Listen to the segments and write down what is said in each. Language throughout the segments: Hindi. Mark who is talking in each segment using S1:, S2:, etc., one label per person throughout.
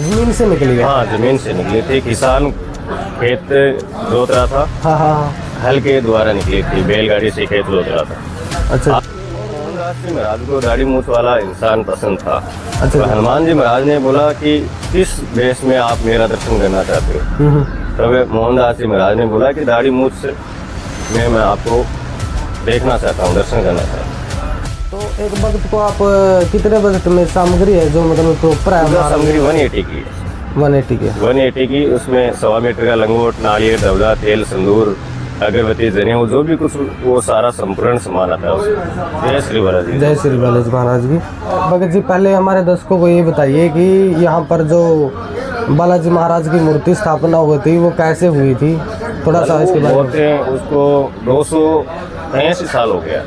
S1: जमीन से निकली है?
S2: हाँ, जमीन से निकली थी। किसान खेत जोत रहा था।
S1: हाँ हाँ।
S2: हल के द्वारा निकली थी, बैलगाड़ी से खेत जोत रहा था।
S1: अच्छा
S2: मोहनदास जी महाराज को दाढ़ी मूछ वाला इंसान पसंद था।
S1: अच्छा।
S2: तो हनुमान जी महाराज ने बोला कि किस वेश में आप मेरा दर्शन करना चाहते हो? तब मोहनदास जी महाराज ने बोला कि दाढ़ी मूछ से मैं आपको देखना चाहता हूँ, दर्शन करना चाहता हूँ।
S1: तो एक वक्त को आप कितने बजट में सामग्री है जो मतलब प्रॉपर है?
S2: सामग्री 180 की है।
S1: 180 की
S2: 180 की। उसमें 1.25 मीटर का लंगोट, नारियल, दबला, तेल, सिंदूर, अगरबत्ती, जनेऊ, जो भी कुछ वो सारा संपूर्ण सामान आता है उसमें। जय श्री बालाजी।
S1: जय श्री बालाजी महाराज की। भगत जी पहले हमारे दर्शकों को ये बताइए कि यहाँ पर जो बालाजी महाराज की मूर्ति स्थापना हुई थी वो कैसे हुई थी, थोड़ा सा इसके बारे में।
S2: बोलते हैं उसको 283 साल हो गया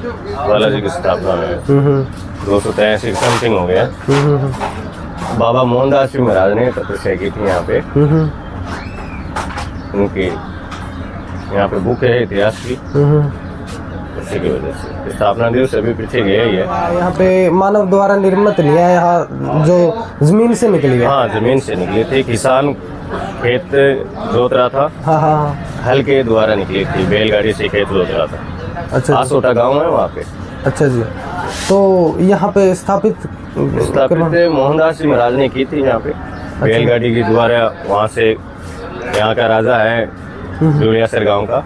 S2: बालाजी की स्थापना में। 283 समथिंग हो गया। बाबा मोहनदास जी महाराज ने तपस्या की थी यहाँ पे। उनकी यहाँ पे बुक है इतिहास की, उसी की वजह से स्थापना दिवस अभी पीछे गया ही है।
S1: यहाँ पे मानव द्वारा निर्मित नहीं है, यहाँ जो जमीन से निकली है?
S2: हाँ, जमीन से निकली थी। किसान खेत जोत रहा था।
S1: हाँ हाँ।
S2: हल के द्वारा निकली थी, बैलगाड़ी से खेत जोत रहा था।
S1: अच्छा
S2: आसोटा गांव है वहाँ पे।
S1: अच्छा जी। तो यहाँ पे स्थापित
S2: मोहनदास जी महाराज ने की थी यहाँ पे। बैलगाड़ी के द्वारा वहाँ से यहाँ का राजा है जुड़ियासर गांव का,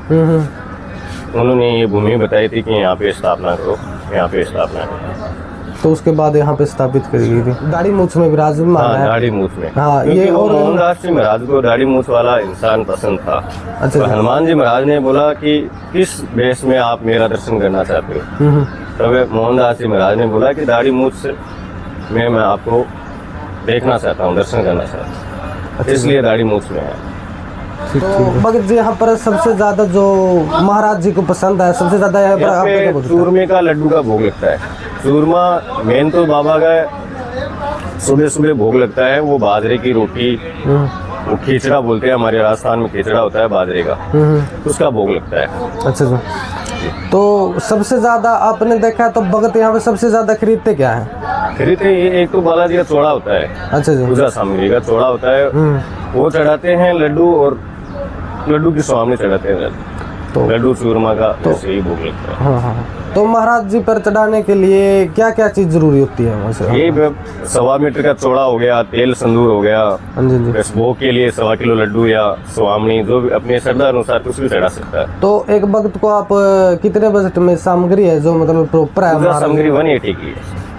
S2: उन्होंने ये भूमि बताई थी कि यहाँ पे स्थापना करो, यहाँ पे स्थापना करो।
S1: तो उसके बाद यहाँ पे स्थापित करी गई थी। दाढ़ी मूछ में विराजमान है।
S2: दाढ़ी मूछ में।
S1: हाँ, ये और
S2: मोहनदास जी महाराज को दाढ़ी मूछ वाला इंसान पसंद था।
S1: अच्छा।
S2: तो हनुमान जी महाराज ने बोला कि किस वेश में आप मेरा दर्शन करना चाहते हो? तब मोहनदास जी महाराज ने बोला कि दाढ़ी मूछ से मैं आपको देखना चाहता हूँ, दर्शन करना चाहता हूँ, इसलिए दाढ़ी मूछ में है।
S1: तो भगत जी यहाँ पर सबसे ज्यादा जो महाराज जी को पसंद है, सबसे ज्यादा यहाँ पर
S2: चूरमे का लड्डू का भोग लगता है। चूरमा मेन तो बाबा का सुबह सुबह भोग लगता है। वो बाजरे की रोटी, वो खिचड़ा बोलते हैं, हमारे राजस्थान में खिचड़ा होता है बाजरे का, उसका भोग लगता है।
S1: अच्छा जी। तो सबसे ज्यादा आपने देखा तो भगत यहाँ पे सबसे ज्यादा खरीदते क्या है?
S2: खरीदते एक तो बालाजी का चौड़ा होता है। अच्छा जी। पूजा सामग्री का चौड़ा होता है, वो चढ़ाते हैं लड्डू, और लड्डू की स्वामी चढ़ाते हैं तो लड्डू चूरमा का ऐसे ही भोग लगता है।
S1: हाँ हाँ। तो महाराज जी पर चढ़ाने के लिए क्या क्या चीज जरूरी होती है वहाँ से?
S2: ये 1.25 मीटर का चौड़ा हो गया, तेल सिंदूर हो गया। बस भोग के लिए 1.25 किलो लड्डू या स्वामी, जो भी अपने श्रद्धा अनुसार कुछ भी चढ़ा सकता है।
S1: तो एक वक्त को आप कितने बजट में सामग्री है जो मतलब प्रॉपर है?
S2: सामग्री 180 की है।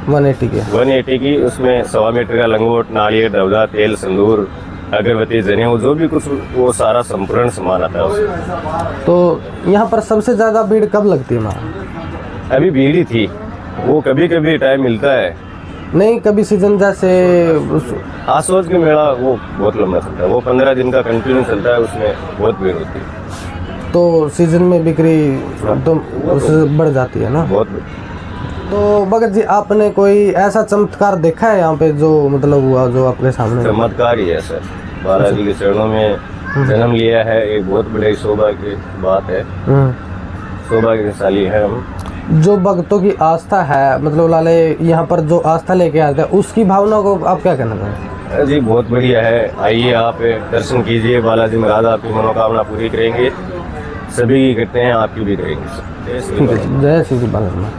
S1: 180 की
S2: 180 की। उसमें 1.25 मीटर का लंगोट, नारियल, दबला, तेल, सिंदूर, अगरबत्ती, जनेऊ, जो भी कुछ वो सारा संपूर्ण सामान आता है उसमें।
S1: तो यहाँ पर सबसे ज्यादा भीड़ कब लगती है महाराज?
S2: अभी भीड़ ही थी, वो कभी कभी टाइम मिलता है।
S1: नहीं, कभी सीजन जैसे
S2: आसोज के मेला वो बहुत लंबा चलता है, वो 15 दिन का कंटिन्यू चलता है, उसमें बहुत भीड़ होती है।
S1: तो सीजन में बिक्री तो उससे बढ़ जाती है ना?
S2: बहुत।
S1: तो भगत जी आपने कोई ऐसा चमत्कार देखा है यहाँ पे जो मतलब हुआ जो आपके सामने?
S2: चमत्कार ही है सर, बालाजी के चरणों में जन्म लिया है, एक बहुत बड़ी सौभाग्य की बात है, सौभाग्यशाली है हम।
S1: जो भक्तों की आस्था है, मतलब लाले यहाँ पर जो आस्था लेके आते हैं, उसकी भावना को आप क्या कहना चाहेंगे?
S2: जी बहुत बढ़िया है, आइए आप दर्शन कीजिए, बालाजी महाराज आपकी मनोकामना पूरी करेंगे, सभी की करते हैं, आपकी भी करेंगे।
S1: जय श्री बालाजी।